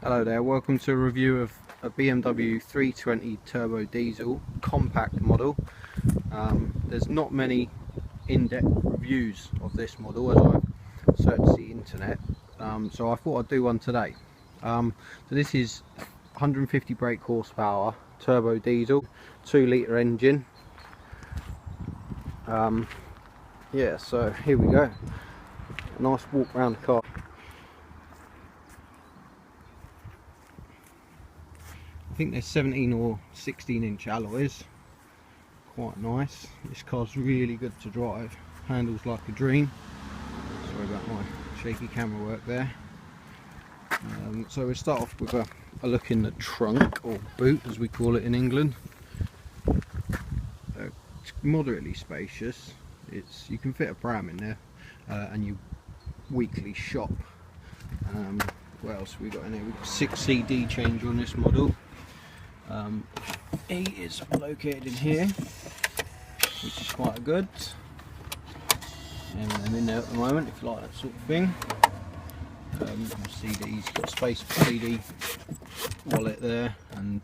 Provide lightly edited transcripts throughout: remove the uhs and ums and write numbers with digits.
Hello there, welcome to a review of a BMW 320 turbo diesel compact model. There's not many in-depth reviews of this model as I've searched the internet, so I thought I'd do one today. So this is 150 brake horsepower turbo diesel, 2-litre engine. Yeah, so here we go. A nice walk around the car. I think they're 17 or 16 inch alloys, quite nice. This car's really good to drive, handles like a dream. Sorry about my shaky camera work there. So we'll start off with a look in the trunk, or boot as we call it in England. It's moderately spacious. You can fit a pram in there, and your weekly shop. What else have we got in here? We've got 6 CD change on this model. E is located in here, which is quite good. And I'm in there at the moment if you like that sort of thing. CD's got space for CD wallet there, and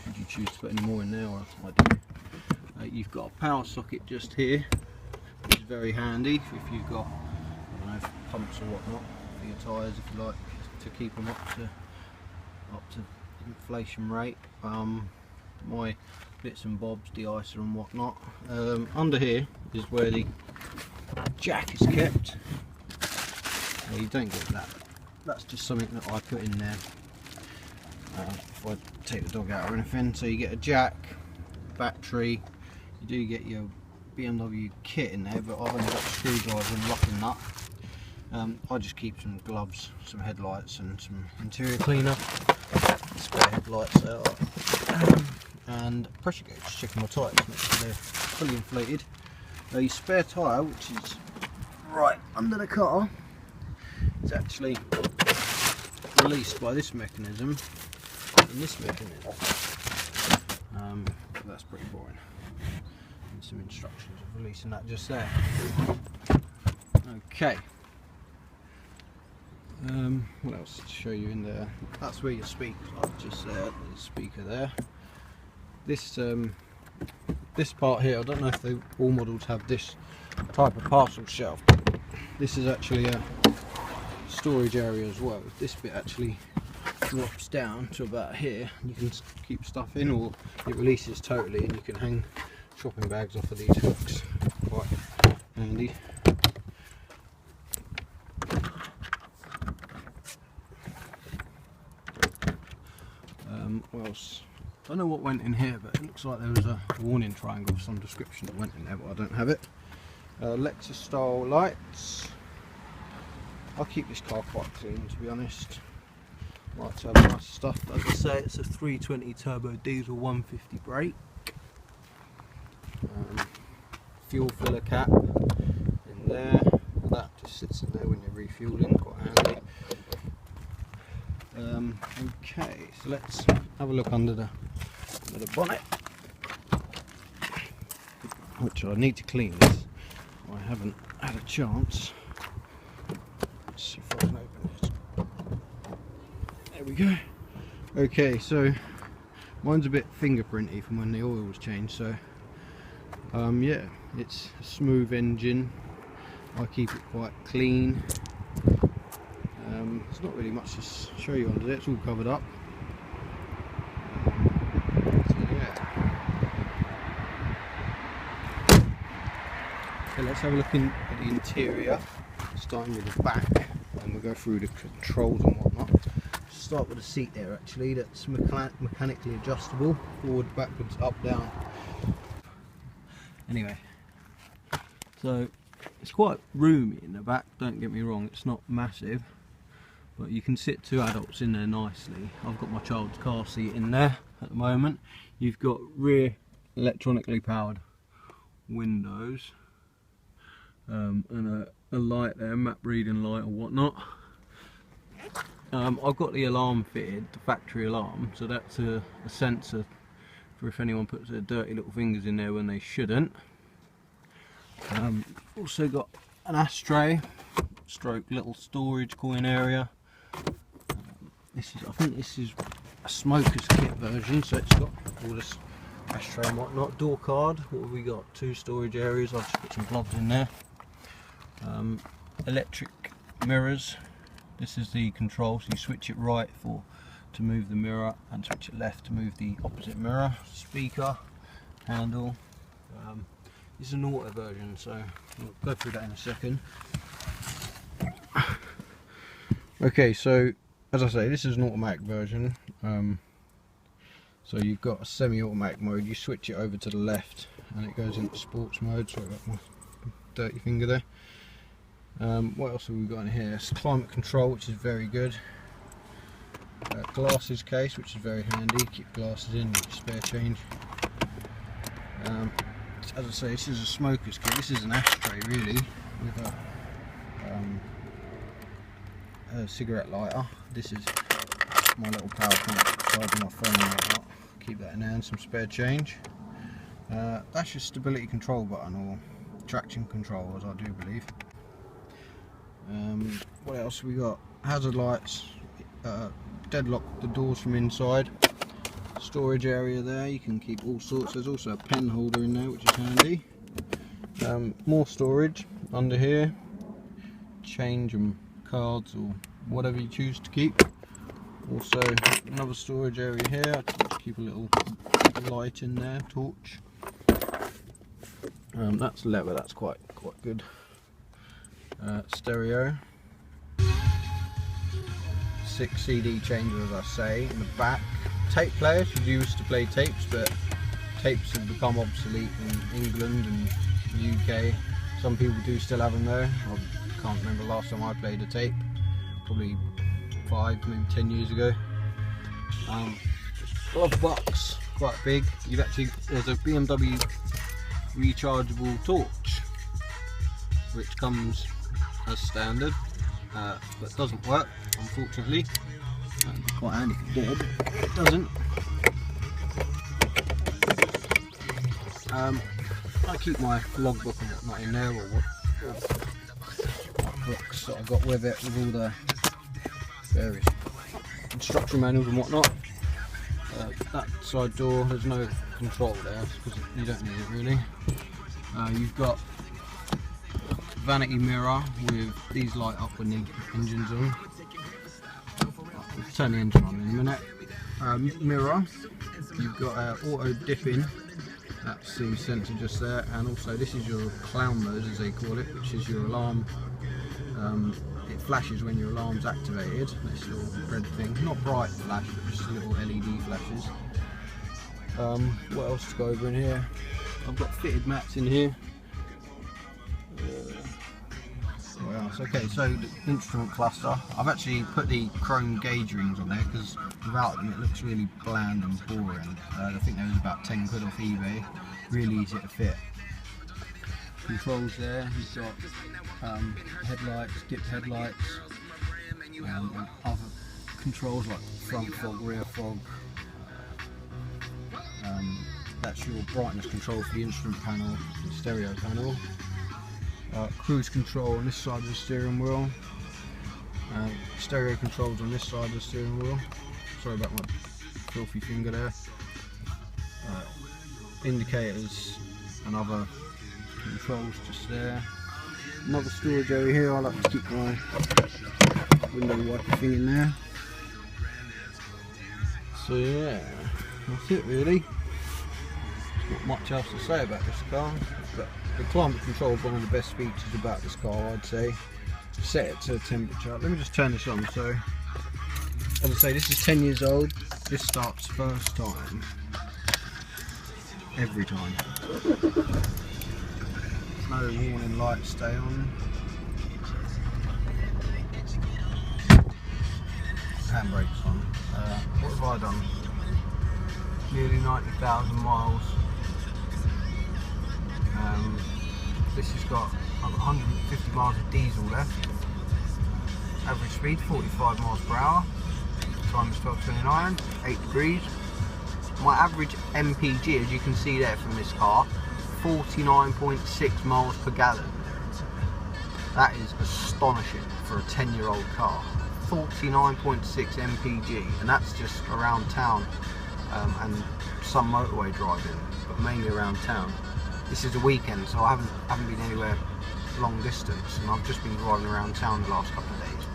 should you choose to put any more in there, or I do. You've got a power socket just here, which is very handy if you've got, I don't know, pumps or whatnot for your tyres, if you like, to keep them up to inflation rate. My bits and bobs, de-icer and whatnot. Under here is where the jack is kept. You don't get that. That's just something that I put in there if I take the dog out or anything. So you get a jack, battery. You do get your BMW kit in there, but I've only got a screwdriver and lock and nut. I just keep some gloves, some headlights and some interior cleaner, spare headlights out, and pressure gauge, checking my tyres, make sure they're fully inflated. A spare tyre, which is right under the car, is actually released by this mechanism and this mechanism. But that's pretty boring. And some instructions of releasing that just there. Okay. What else to show you in there? That's where your speakers are, just there. There's a speaker there. This part here, I don't know if all models have this type of parcel shelf. This is actually a storage area as well. This bit actually drops down to about here. You can keep stuff in, or it releases totally and you can hang shopping bags off of these hooks. Quite handy. What else? I don't know what went in here, but it looks like there was a warning triangle of some description that went in there, but I don't have it. Lexus style lights. I'll keep this car quite clean, to be honest. I like to have nice stuff. As I say, it's a 320 turbo diesel 150 brake. Fuel filler cap in there. That just sits in there when you're refueling, quite handy. Okay, so let's have a look under the bonnet, which I need to clean this. I haven't had a chance. Let's see if I can open it. There we go. Okay, so mine's a bit fingerprinty from when the oil was changed, so yeah, it's a smooth engine. I keep it quite clean. There's not really much to show you under there, it's all covered up. So yeah. Okay, let's have a look at the interior, starting with the back, and we'll go through the controls and whatnot. Start with the seat there actually, that's mechanically adjustable, forward, backwards, up, down. Anyway, so it's quite roomy in the back, don't get me wrong, it's not massive. But you can sit 2 adults in there nicely. I've got my child's car seat in there at the moment. You've got rear electronically powered windows, and a light there, map reading light or whatnot. I've got the alarm fitted, the factory alarm, so that's a sensor for if anyone puts their dirty little fingers in there when they shouldn't. Also got an ashtray, stroke little storage coin area. I think this is a smoker's kit version, so it's got all this ashtray and whatnot. Door card. What have we got? 2 storage areas. I've just put some blobs in there. Electric mirrors. This is the control, so you switch it right to move the mirror and switch it left to move the opposite mirror. Speaker, handle. This is an auto version, so we'll go through that in a second. Okay, so as I say, this is an automatic version. So you've got a semi-automatic mode. You switch it over to the left and it goes into sports mode. Sorry about my dirty finger there. What else have we got in here? It's climate control, which is very good. Glasses case, which is very handy. Keep glasses in, with spare change. As I say, this is a smoker's kit. This is an ashtray really, with a cigarette lighter. This is my little power point charging my phone and whatnot. Keep that in there, and some spare change. That's your stability control button, or traction control, as I do believe. What else have we got? Hazard lights, deadlock the doors from inside. Storage area there, you can keep all sorts. There's also a pen holder in there, which is handy. More storage under here, change and cards or whatever you choose to keep. Also another storage area here. I can keep a little light in there, torch. That's leather, that's quite good. Stereo. 6 CD changer, as I say, in the back. Tape player, if you used to play tapes, but tapes have become obsolete in England and the UK. Some people do still have them though. I can't remember the last time I played a tape. Probably 5, maybe 10 years ago. Glove box, quite big. There's a BMW rechargeable torch, which comes as standard, but doesn't work, unfortunately. That'd be quite handy if it did. It doesn't. I keep my logbook and whatnot in there, or books that I've got with it, with all the various instruction manuals and whatnot. That side door, there's no control there because you don't need it really. You've got vanity mirror with these light up when the engine's on. We'll turn the engine on in a minute. Mirror, you've got auto dipping, that's the sensor just there, and also this is your clown mode, as they call it, which is your alarm. It flashes when your alarm's activated, this little red thing, not bright flash but just little LED flashes. What else to go over in here? I've got fitted mats in here. What else? Okay, so the instrument cluster. I've actually put the chrome gauge rings on there because without them it looks really bland and boring. I think there was about 10 quid off eBay. Really easy to fit. Controls there. You've got headlights, dip headlights, and other controls like front fog, rear fog. That's your brightness control for the instrument panel, the stereo panel. Cruise control on this side of the steering wheel. Stereo controls on this side of the steering wheel. Sorry about my filthy finger there. Indicators and other controls just there. Another storage area here. I like to keep my window wiper thing in there. So yeah, that's it really. Not much else to say about this car, but the climate control is one of the best features about this car, I'd say. Set it to temperature. Let me just turn this on. So, as I say, this is 10 years old. This starts first time. Every time. No warning lights stay on. Handbrake's on. What have I done? Nearly 90,000 miles. This has got 150 miles of diesel left. Average speed 45 miles per hour. Time is 12:29. 8 degrees. My average MPG, as you can see there from this car, 49.6 miles per gallon. That is astonishing for a 10-year-old car. 49.6 mpg, and that's just around town and some motorway driving, but mainly around town. This is a weekend, so I haven't been anywhere long distance, and I've just been driving around town the last couple of days.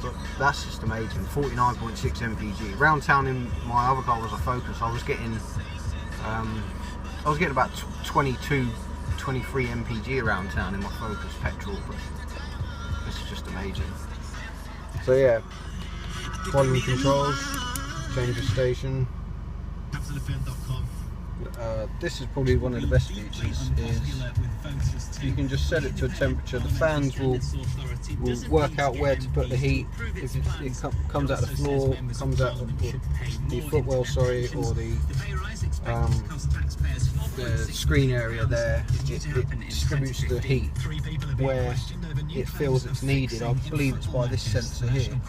But that's just amazing. 49.6 mpg. Round town in my other car was a Focus. I was getting about 22, 23 mpg around town in my Focus petrol, but this is just amazing. So yeah, volume controls, change of station. This is probably one of the best features, is you can just set it to a temperature. The fans will work out where to put the heat. If it comes out of the floor, comes out of the footwell, sorry, or the screen area there, it distributes the heat where it feels it's needed. I believe it's by this sensor here.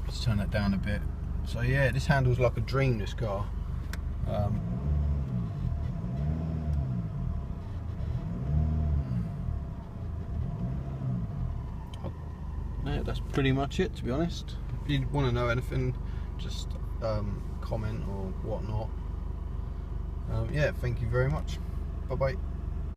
Let's turn that down a bit. So yeah, this handles like a dream, this car. Yeah, that's pretty much it, to be honest. If you want to know anything, just comment or whatnot. Yeah, thank you very much. Bye bye.